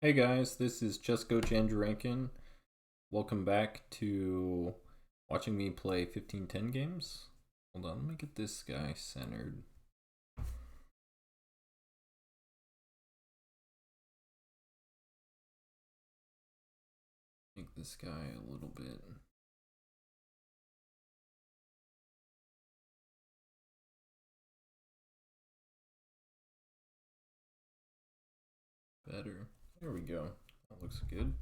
Hey guys, this is Chess Coach Andrew Rankin. Welcome back to watching me play 1510 games. Hold on, let me get this guy centered. Make this guy a little bit better. There we go. That looks good.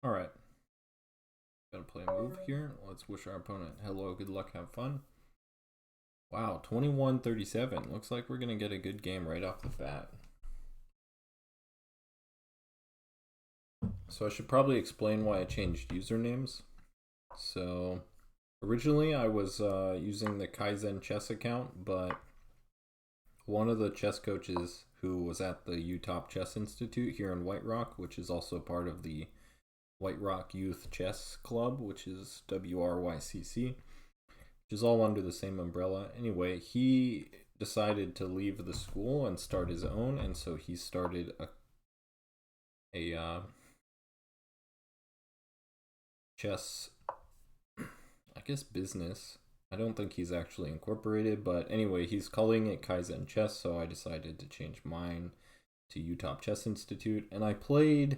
Alright. Gotta play a move here. Let's wish our opponent hello, good luck, have fun. Wow, 21-37. Looks like we're gonna get a good game right off the bat. So I should probably explain why I changed usernames. So originally I was using the Kaizen chess account, but one of the chess coaches who was at the Utah Chess Institute here in White Rock, which is also part of the White Rock Youth Chess Club, which is WRYCC, which is all under the same umbrella. Anyway, he decided to leave the school and start his own, and so he started a chess, I guess, business. I don't think he's actually incorporated, but anyway, he's calling it Kaizen Chess, so I decided to change mine to Utah Chess Institute. And I think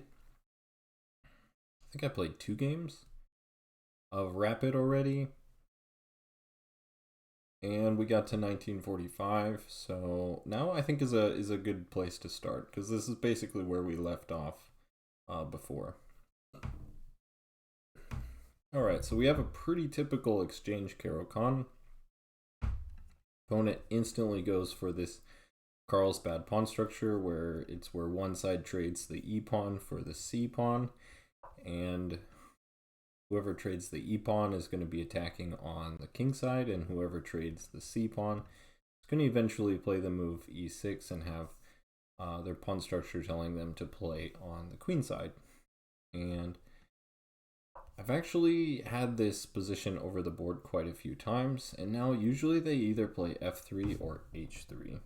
I played 2 games of Rapid already. And we got to 1945, so now I think is a good place to start, because this is basically where we left off before. Alright, so we have a pretty typical exchange Caro Kann. Opponent instantly goes for this Carlsbad pawn structure, where one side trades the E pawn for the C pawn, and whoever trades the E pawn is going to be attacking on the king side, and whoever trades the C pawn is going to eventually play the move E6 and have their pawn structure telling them to play on the queen side. And I've actually had this position over the board quite a few times, and now usually they either play F3 or H3.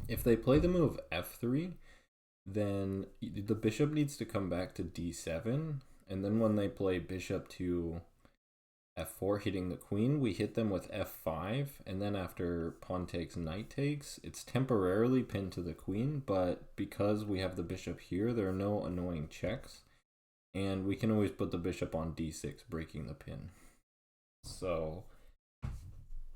If they play the move F3, then the bishop needs to come back to D7, and then when they play bishop to F4 hitting the queen, we hit them with F5, and then after pawn takes, knight takes, it's temporarily pinned to the queen, but because we have the bishop here, there are no annoying checks, and we can always put the bishop on D6, breaking the pin. So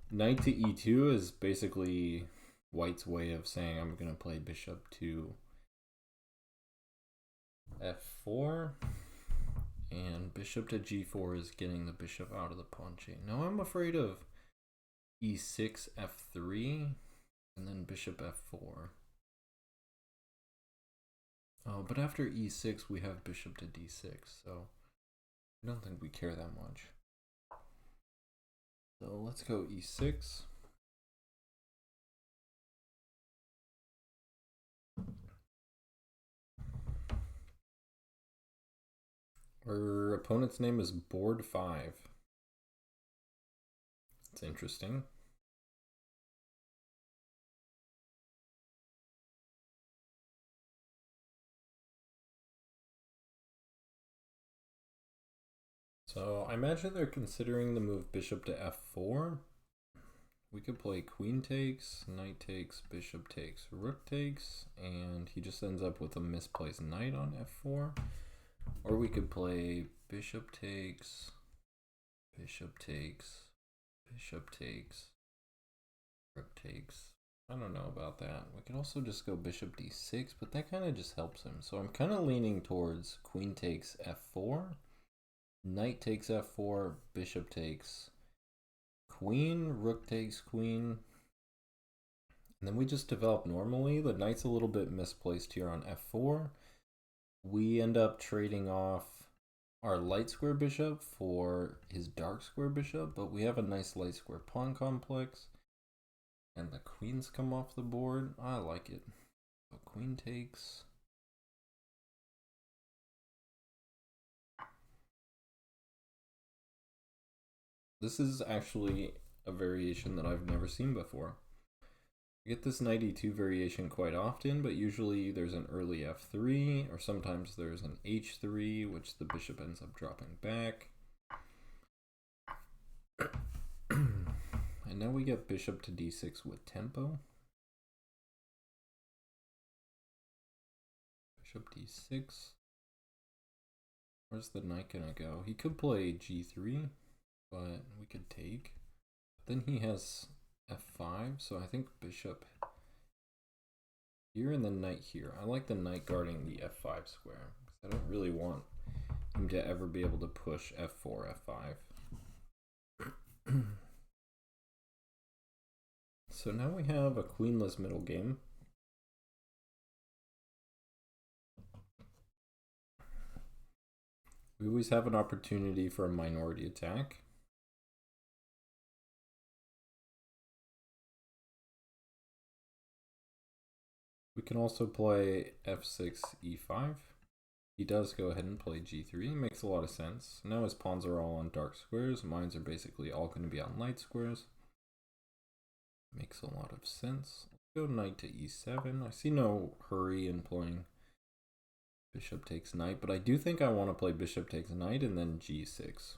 knight to E2 is basically White's way of saying I'm going to play bishop to F4, and bishop to G4 is getting the bishop out of the pawn chain. Now I'm afraid of E6, F3, and then bishop F4. Oh, but after E6 we have bishop to D6, so I don't think we care that much. So let's go E6. Our opponent's name is Board 5. It's interesting. So I imagine they're considering the move bishop to F4. We could play queen takes, knight takes, bishop takes, rook takes, and he just ends up with a misplaced knight on F4. Or we could play bishop takes, bishop takes, bishop takes, rook takes. I don't know about that. We could also just go bishop D6, but that kind of just helps him. So I'm kind of leaning towards queen takes F4, knight takes F4, bishop takes queen, rook takes queen, and then we just develop normally. The knight's a little bit misplaced here on F4. We end up trading off our light square bishop for his dark square bishop, but we have a nice light square pawn complex, and the queens come off the board. I like it. So queen takes. This is actually a variation that I've never seen before. I get this knight e2 variation quite often, but usually there's an early f3, or sometimes there's an h3, which the bishop ends up dropping back. And now we get bishop to d6 with tempo. Bishop d6. Where's the knight gonna go? He could play g3, but we could take. Then he has f5, so I think bishop here and the knight here. I like the knight guarding the f5 square, because I don't really want him to ever be able to push f4, f5. So now we have a queenless middle game. We always have an opportunity for a minority attack. We can also play f6, e5. He does go ahead and play g3. Makes a lot of sense. Now his pawns are all on dark squares. Mine are basically all going to be on light squares. Makes a lot of sense. Let's go knight to e7. I see no hurry in playing bishop takes knight, but I do think I want to play bishop takes knight and then g6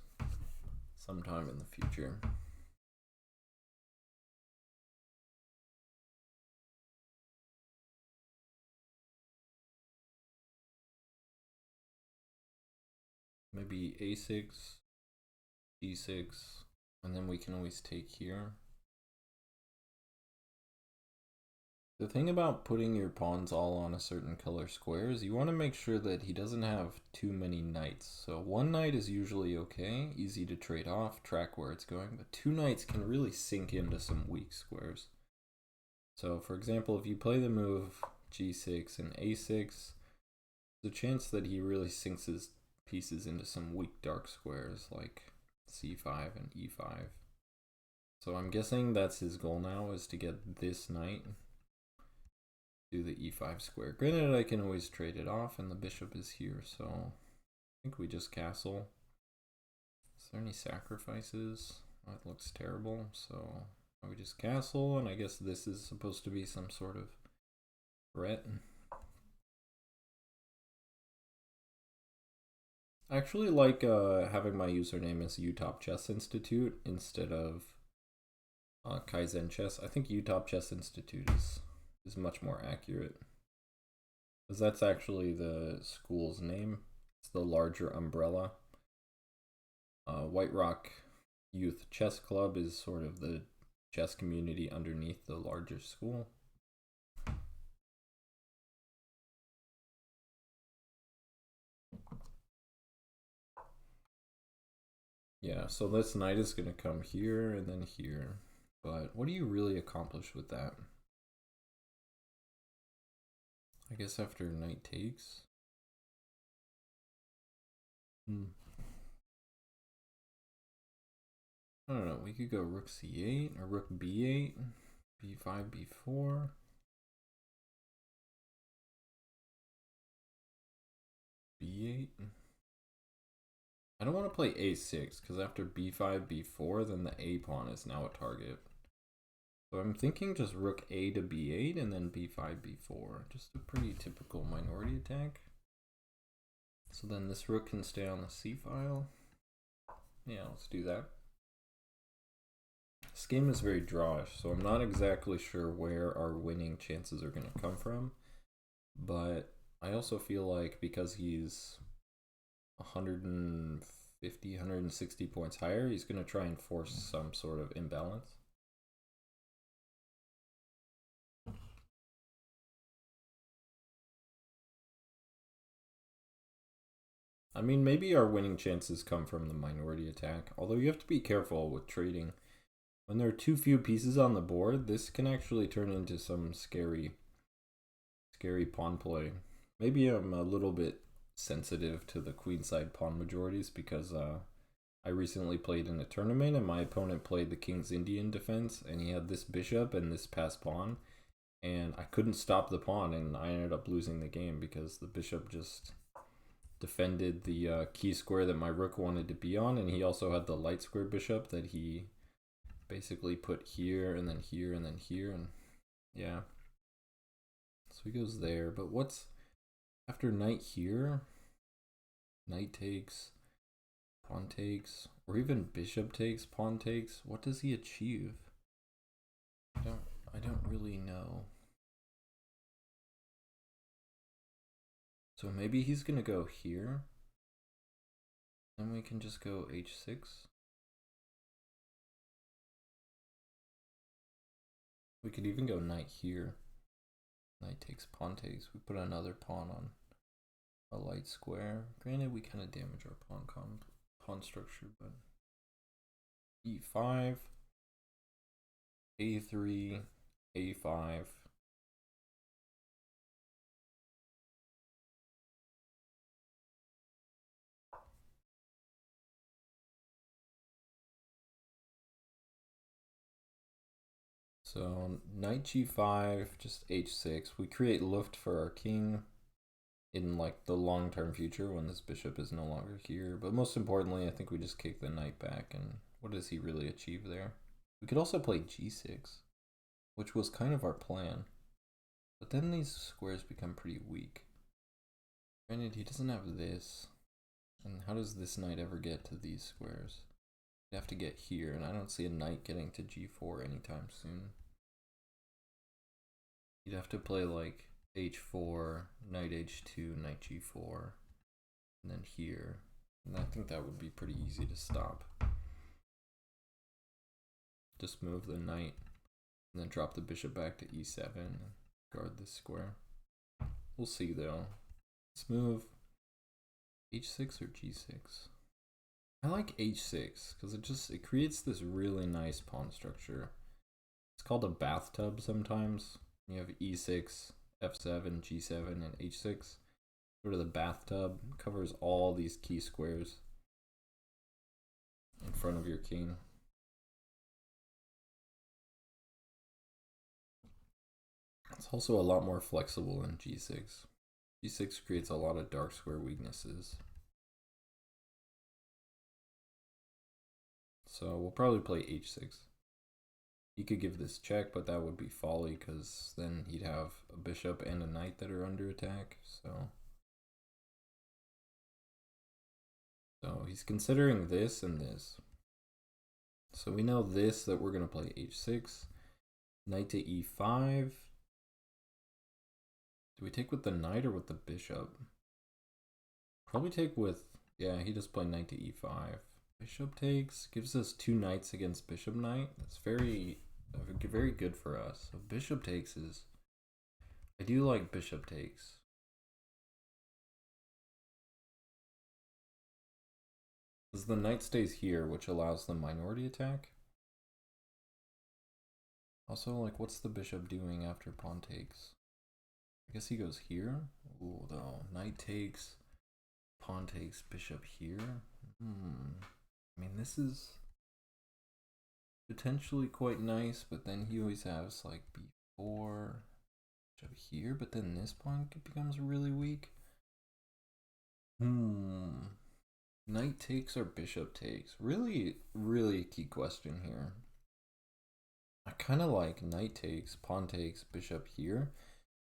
sometime in the future. Maybe a6, d6, and then we can always take here. The thing about putting your pawns all on a certain color square is you want to make sure that he doesn't have too many knights. So one knight is usually okay, easy to trade off, track where it's going, but two knights can really sink into some weak squares. So for example, if you play the move g6 and a6, there's a chance that he really sinks his pieces into some weak dark squares like c5 and e5. So I'm guessing that's his goal now, is to get this knight to the e5 square. Granted, I can always trade it off and the bishop is here, so I think we just castle. Is there any sacrifices? That looks terrible, so we just castle, and I guess this is supposed to be some sort of threat. I actually like having my username as UTop Chess Institute instead of Kaizen Chess. I think UTop Chess Institute is much more accurate, because that's actually the school's name. It's the larger umbrella. White Rock Youth Chess Club is sort of the chess community underneath the larger school. Yeah, so this knight is going to come here and then here. But what do you really accomplish with that? I guess after knight takes. I don't know, we could go rook c8 or rook b8, b5, b4. b8. I don't want to play a6 because after b5, b4, then the a pawn is now a target. So I'm thinking just rook a to b8 and then b5, b4. Just a pretty typical minority attack. So then this rook can stay on the c file. Yeah, let's do that. This game is very drawish, so I'm not exactly sure where our winning chances are going to come from. But I also feel like because he's 150, 160 points higher, he's going to try and force some sort of imbalance. I mean, maybe our winning chances come from the minority attack, although you have to be careful with trading. When there are too few pieces on the board, this can actually turn into some scary pawn play. Maybe I'm a little bit sensitive to the queenside pawn majorities because I recently played in a tournament and my opponent played the King's Indian defense and he had this bishop and this passed pawn, and I couldn't stop the pawn and I ended up losing the game because the bishop just defended the key square that my rook wanted to be on, and he also had the light square bishop that he basically put here and then here and then here, and Yeah. So he goes there, but what's after knight here? Knight takes, pawn takes, or even bishop takes, pawn takes. What does he achieve? I don't really know. So maybe he's gonna go here. Then we can just go h6. We could even go knight here. Knight takes, pawn takes. We put another pawn on a light square. Granted, we kind of damage our pawn structure, but e5, a3, a5. So knight g5, just h6. We create luft for our king in like the long-term future when this bishop is no longer here. But most importantly, I think we just kick the knight back. And what does he really achieve there? We could also play g6, which was kind of our plan. But then these squares become pretty weak. Granted, he doesn't have this. And how does this knight ever get to these squares? You have to get here, and I don't see a knight getting to g4 anytime soon. You'd have to play like h4, knight h2, knight g4, and then here. And I think that would be pretty easy to stop. Just move the knight, and then drop the bishop back to e7 and guard this square. We'll see though. Let's move h6 or g6. I like h6 because it creates this really nice pawn structure. It's called a bathtub sometimes. You have e6, f7, g7, and h6. Go to the bathtub, covers all these key squares in front of your king. It's also a lot more flexible in g6. g6 creates a lot of dark square weaknesses. So we'll probably play h6. He could give this check, but that would be folly because then he'd have a bishop and a knight that are under attack. So he's considering this and this. So we know this, that we're going to play h6. Knight to e5. Do we take with the knight or with the bishop? Probably take with, yeah, he does play knight to e5. Bishop takes, gives us 2 knights against bishop knight. That's very good for us. So bishop takes is, I do like bishop takes. Because the knight stays here, which allows the minority attack. Also, like, what's the bishop doing after pawn takes? I guess he goes here. Ooh, though. Knight takes, pawn takes, bishop here. I mean, this is potentially quite nice, but then he always has like b4, bishop here, but then this pawn becomes really weak. Knight takes or bishop takes? Really, really key question here. I kind of like knight takes, pawn takes, bishop here,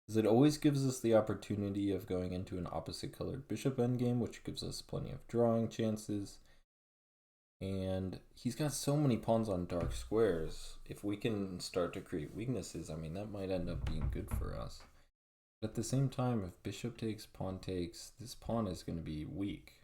because it always gives us the opportunity of going into an opposite colored bishop endgame, which gives us plenty of drawing chances. And he's got so many pawns on dark squares. If we can start to create weaknesses, I mean, that might end up being good for us. But at the same time, if bishop takes, pawn takes, this pawn is going to be weak.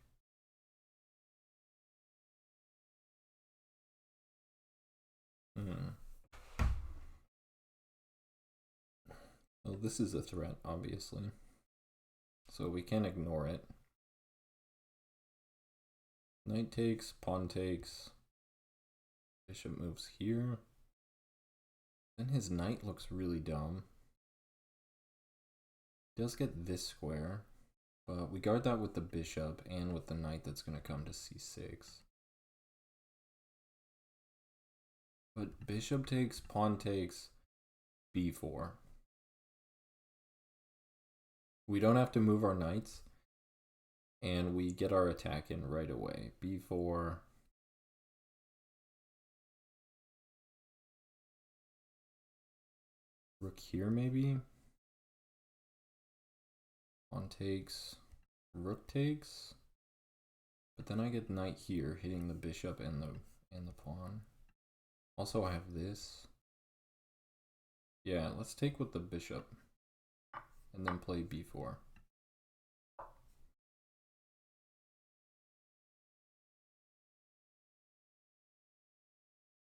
Well, this is a threat, obviously. So we can't ignore it. Knight takes, pawn takes. Bishop moves here. Then his knight looks really dumb. He does get this square, but we guard that with the bishop and with the knight that's going to come to c6. But bishop takes, pawn takes, b4. We don't have to move our knights, and we get our attack in right away. b4. Rook here, maybe. Pawn takes. Rook takes. But then I get knight here, hitting the bishop and the pawn. Also, I have this. Yeah, let's take with the bishop. And then play b4.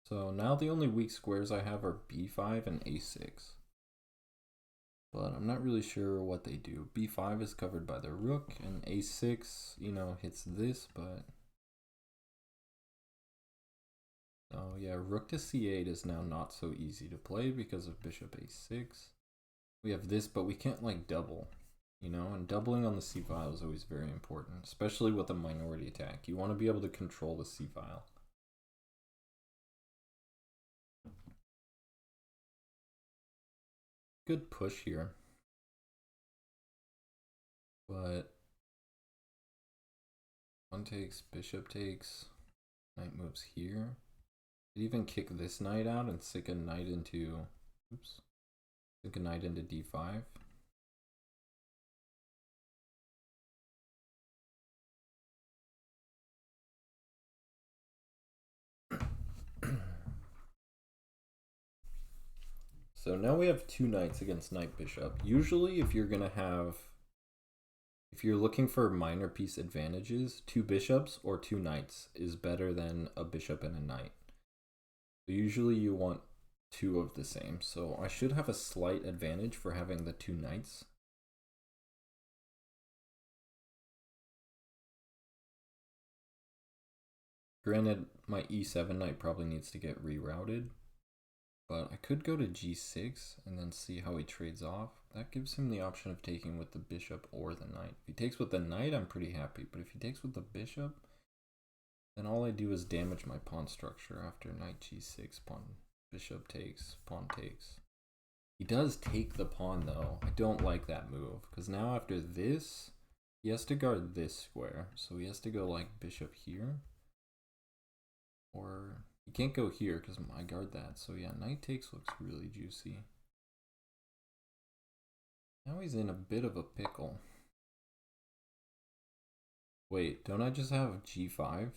So now the only weak squares I have are b5 and a6. But I'm not really sure what they do. b5 is covered by the rook, and a6, you know, hits this, but... Oh yeah, rook to c8 is now not so easy to play because of bishop a6. We have this, but we can't, like, double, you know? And doubling on the c-file is always very important, especially with a minority attack. You want to be able to control the c-file. Good push here. But pawn takes, bishop takes, knight moves here. Could even kick this knight out and stick a knight into, oops, stick a knight into d5. So now we have two knights against knight bishop. Usually if you're looking for minor piece advantages, two bishops or two knights is better than a bishop and a knight. So usually you want two of the same. So I should have a slight advantage for having the two knights. Granted, my e7 knight probably needs to get rerouted. But I could go to g6 and then see how he trades off. That gives him the option of taking with the bishop or the knight. If he takes with the knight, I'm pretty happy. But if he takes with the bishop, then all I do is damage my pawn structure after knight g6, pawn, bishop takes, pawn takes. He does take the pawn though. I don't like that move because now after this, he has to guard this square. So he has to go like bishop here. Or he can't go here because I guard that. So yeah, knight takes looks really juicy. Now he's in a bit of a pickle. Wait, don't I just have g5?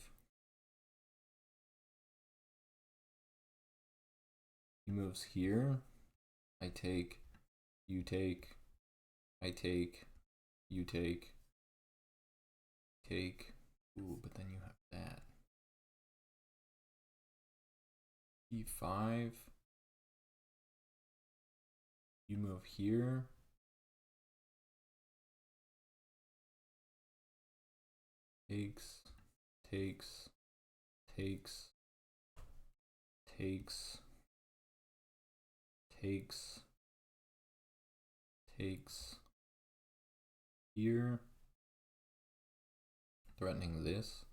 He moves here. I take, you take, I take, you take. Ooh, but then you have that. e5. You move here. Takes, takes, takes, takes, takes, takes. Here. Threatening this.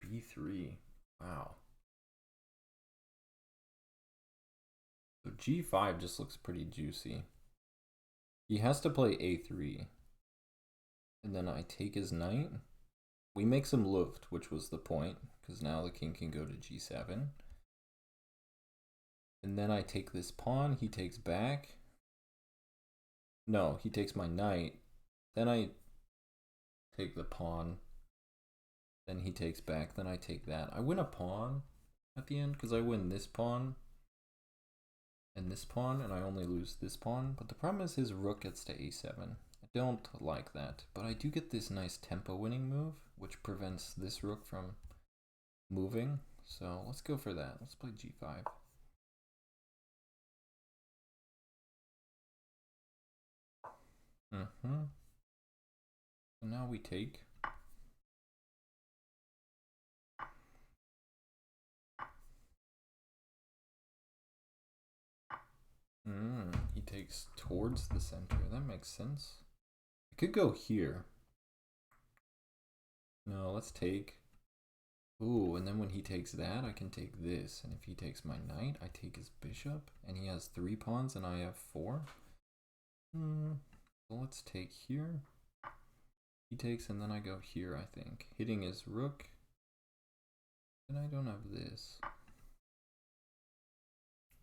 b3. Wow. So g5 just looks pretty juicy. He has to play a3. And then I take his knight. We make some Luft, which was the point, because now the king can go to g7. And then I take this pawn, he takes back. No, he takes my knight. Then I take the pawn. Then he takes back, then I take that. I win a pawn at the end, because I win this pawn. And this pawn, and I only lose this pawn. But the problem is his rook gets to a7. I don't like that. But I do get this nice tempo winning move, which prevents this rook from moving. So let's go for that. Let's play g5. So now we take. He takes towards the center. That makes sense. I could go here. No, let's take. Ooh, and then when he takes that, I can take this. And if he takes my knight, I take his bishop. And he has 3 pawns and I have 4. So let's take here. He takes, and then I go here, I think. Hitting his rook. And I don't have this.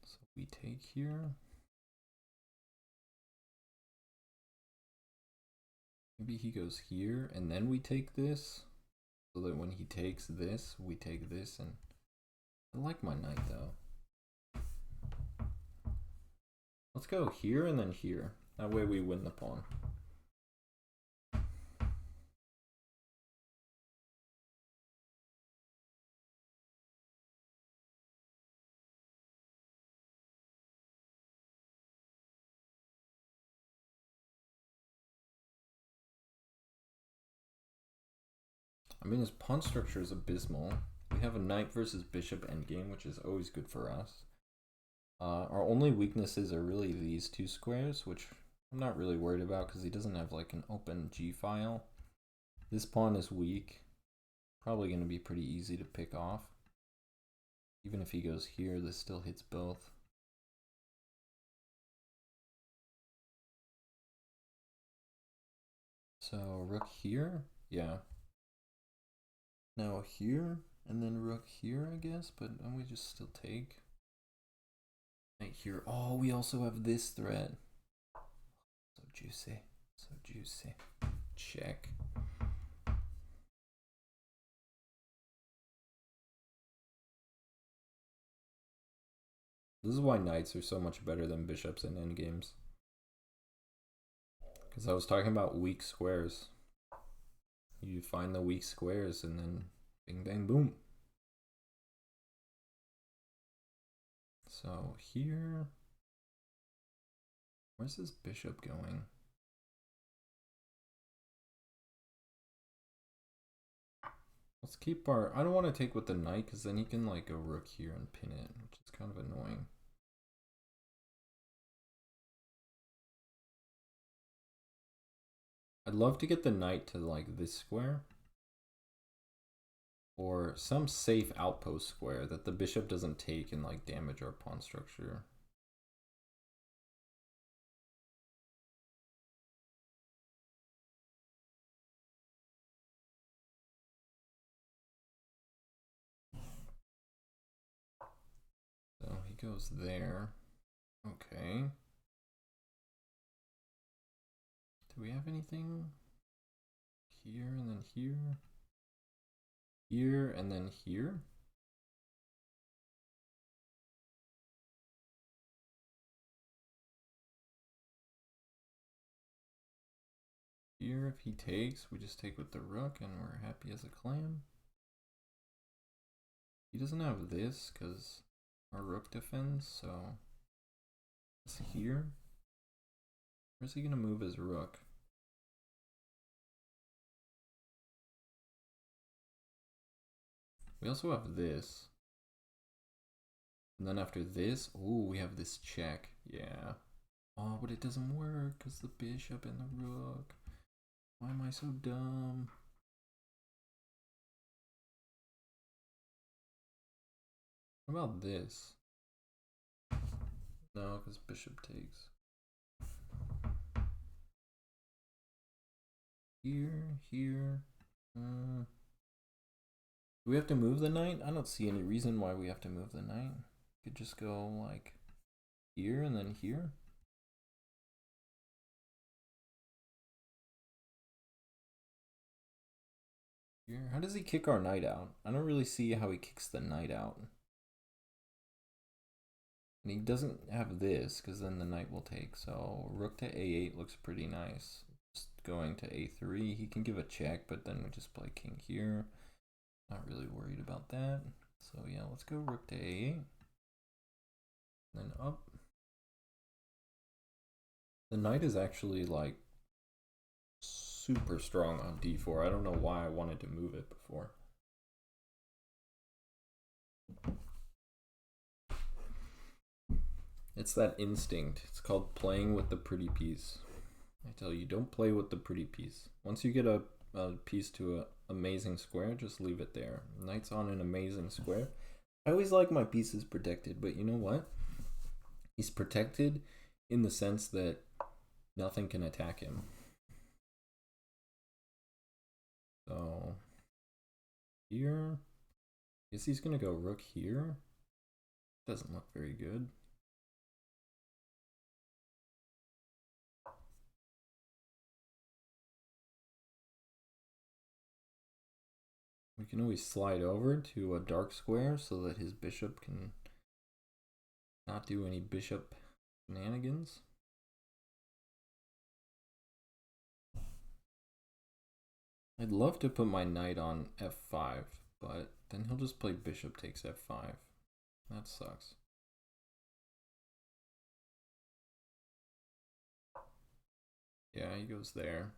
So we take here. Maybe he goes here, and then we take this. So that when he takes this, we take this, and I like my knight though. Let's go here and then here. That way we win the pawn. I mean, his pawn structure is abysmal. We have a knight versus bishop endgame, which is always good for us. Our only weaknesses are really these two squares, which I'm not really worried about because he doesn't have like an open G file. This pawn is weak. Probably going to be pretty easy to pick off. Even if he goes here, this still hits both. So rook here, yeah. Now here, and then rook here, I guess, but then we just still take. Right here. Oh, we also have this threat. So juicy. So juicy. Check. This is why knights are so much better than bishops in endgames. Because I was talking about weak squares. You find the weak squares and then bing, bang, boom. So here, where's this bishop going? Let's keep our, I don't want to take with the knight because then he can like go rook here and pin it, which is kind of annoying. I'd love to get the knight to like this square. Or some safe outpost square that the bishop doesn't take and like damage our pawn structure. So he goes there. Okay. Do we have anything? Here and then here. Here and then here. Here, if he takes, we just take with the rook and we're happy as a clam. He doesn't have this because our rook defends, so it's here. Where's he gonna move his rook? We also have this. And then after this, ooh, we have this check. Yeah. Oh, but it doesn't work because the bishop and the rook. Why am I so dumb? What about this? No, because bishop takes. Here. Do we have to move the knight? I don't see any reason why we have to move the knight. Could just go like here and then here. Here. How does he kick our knight out? I don't really see how he kicks the knight out. And he doesn't have this because then the knight will take. So rook to a8 looks pretty nice. Just going to a3, he can give a check, but then we just play king here. Not really worried about that. So yeah, let's go rook to a8. Then up. The knight is actually like super strong on d4. I don't know why I wanted to move it before. It's that instinct. It's called playing with the pretty piece. I tell you, don't play with the pretty piece. Once you get a piece to an amazing square, just leave it there. Knight's on an amazing square. I always like my pieces protected, but you know what? He's protected in the sense that nothing can attack him. So here, I guess he's gonna go rook here. Doesn't look very good. We can always slide over to a dark square so that his bishop can not do any bishop shenanigans. I'd love to put my knight on f5, but then he'll just play bishop takes f5. That sucks. Yeah, he goes there.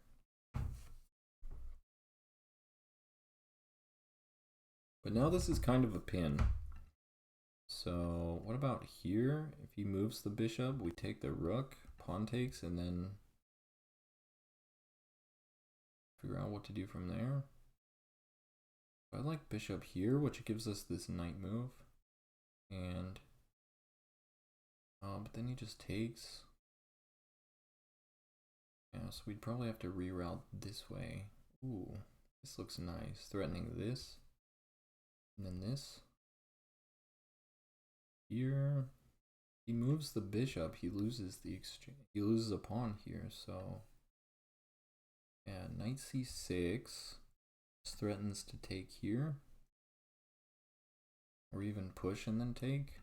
But now this is kind of a pin. So what about here? If he moves the bishop, we take the rook, pawn takes, and then figure out what to do from there. I like bishop here, which gives us this knight move. And but then he just takes. Yeah, so we'd probably have to reroute this way. Ooh, this looks nice. Threatening this. And then this. Here. He moves the bishop, he loses the exchange. He loses a pawn here, so yeah, knight c6 just threatens to take here. Or even push and then take.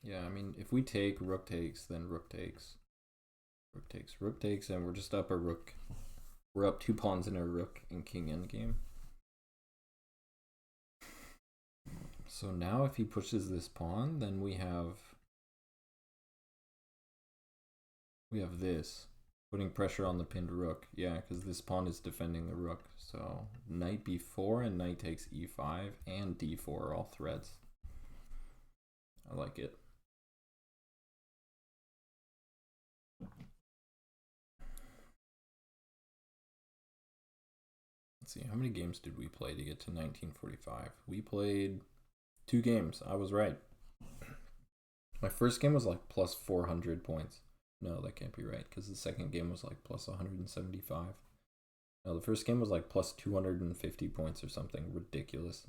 Yeah, I mean, if we take, rook takes, then rook takes. Rook takes, rook takes, and we're just up a rook. We're up 2 pawns in a rook and king endgame. So now if he pushes this pawn, then we have this, putting pressure on the pinned rook. Yeah, because this pawn is defending the rook. So knight b4 and knight takes e5 and d4 are all threats. I like it. Let's see, how many games did we play to get to 1945? We played 2 games. I was right. My first game was like plus 400 points. No, that can't be right, because the second game was like plus 175. No, the first game was like plus 250 points or something ridiculous.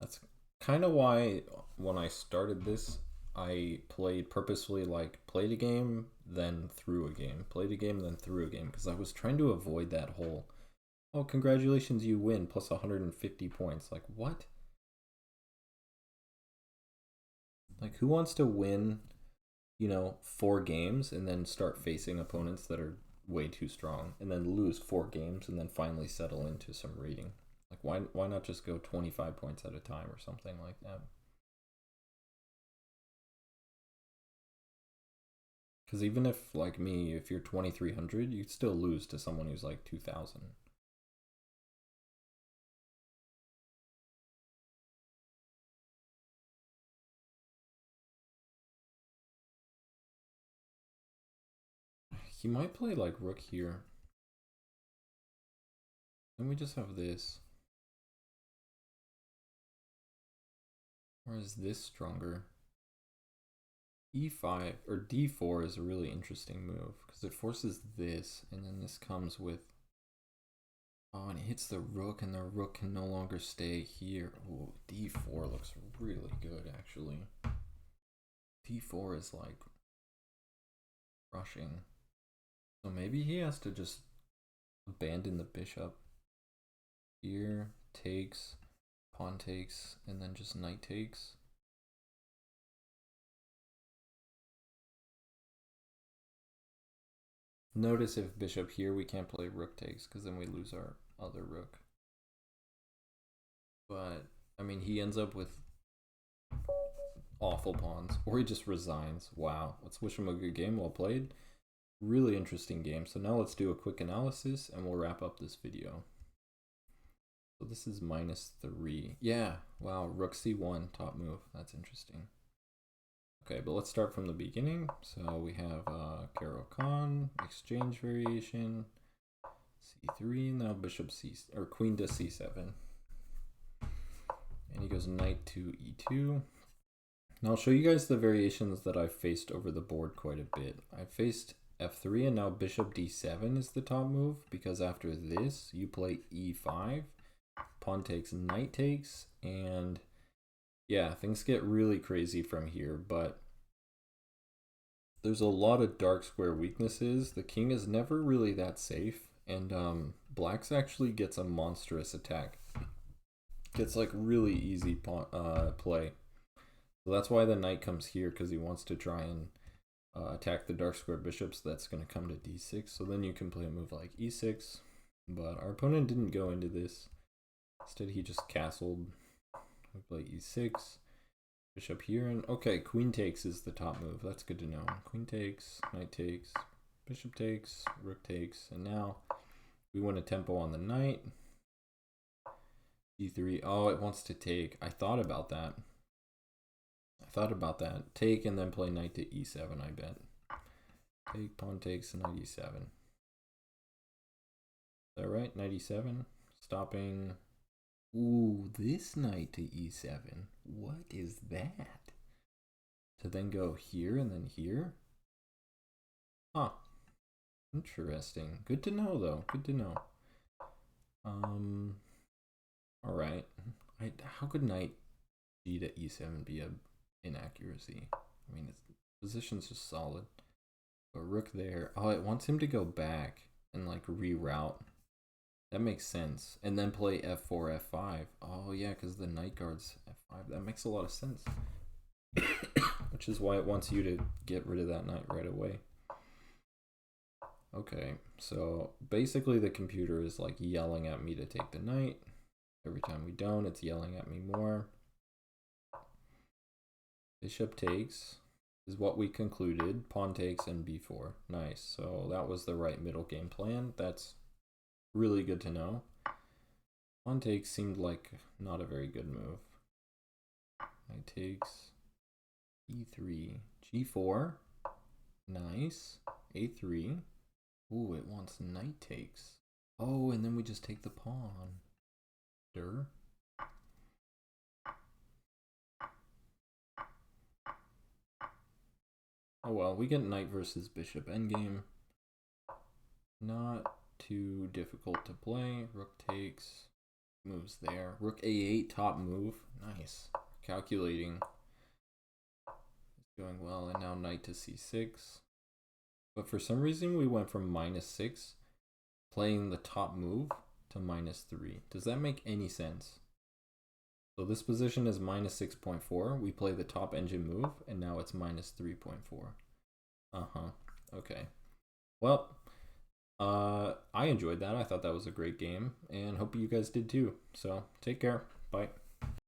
That's kind of why when I started this, I played purposefully, like played a game, then threw a game, played a game, then threw a game, because I was trying to avoid that whole, oh, congratulations, you win, plus 150 points. Like, what? Like, who wants to win, 4 games and then start facing opponents that are way too strong, and then lose 4 games and then finally settle into some rating? Like, why not just go 25 points at a time or something like that? Because even if, like me, if you're 2300, you'd still lose to someone who's like 2000. He might play like rook here. Then we just have this. Or is this stronger? E5 or D4 is a really interesting move because it forces this, and then this comes with, oh, and it hits the rook, and the rook can no longer stay here. Oh, D4 looks really good actually. D4 is like crushing. So maybe he has to just abandon the bishop. Here, takes, pawn takes, and then just knight takes. Notice if bishop here, we can't play rook takes because then we lose our other rook. But, I mean, he ends up with awful pawns, or he just resigns. Wow, let's wish him a good game. Well played. Really interesting game. So now let's do a quick analysis and we'll wrap up this video. So this is -3. Yeah, wow, rook c1, top move. That's interesting. Okay, but let's start from the beginning. So we have Caro Kann, exchange variation, c3, now bishop c, or queen to c7. And he goes knight to e2. Now I'll show you guys the variations that I've faced over the board quite a bit. I've faced f3, and now bishop d7 is the top move, because after this you play e5, pawn takes, knight takes, and yeah, things get really crazy from here, but there's a lot of dark square weaknesses. The king is never really that safe, and black's actually gets a monstrous attack. Gets like really easy play. So that's why the knight comes here, because he wants to try and attack the dark square bishops. That's going to come to d6. So then you can play a move like e6. But our opponent didn't go into this. Instead, he just castled. We play e6. Bishop here. And okay, queen takes is the top move. That's good to know. Queen takes, knight takes, bishop takes, rook takes. And now we want a tempo on the knight. e3. Oh, it wants to take. I thought about that. Take and then play knight to e7, I bet. Take, pawn takes, knight e7. Is that right? Knight e7. Stopping. Ooh, this knight to e7. What is that? To then go here and then here? Huh. Interesting. Good to know, though. Good to know. Alright. How could knight g to e7 be a inaccuracy? I mean, its position's just solid. But rook there. Oh, it wants him to go back and like reroute. That makes sense. And then play f4, f5. Oh yeah, because the knight guards f5. That makes a lot of sense. Which is why it wants you to get rid of that knight right away. Okay, so basically the computer is like yelling at me to take the knight. Every time we don't, it's yelling at me more. Bishop takes is what we concluded. Pawn takes and b4. Nice. So that was the right middle game plan. That's really good to know. Pawn takes seemed like not a very good move. Knight takes, e3, g4. Nice. a3. Ooh, it wants knight takes. Oh, and then we just take the pawn. Durr. Oh well, we get knight versus bishop endgame. Not too difficult to play. Rook takes. Moves there. Rook a8, top move. Nice. Calculating. It's going well. And now knight to c6. But for some reason we went from -6 playing the top move to -3. Does that make any sense? So this position is -6.4. We play the top engine move, and now it's -3.4. Okay. Well, I enjoyed that. I thought that was a great game, and hope you guys did too. So take care. Bye.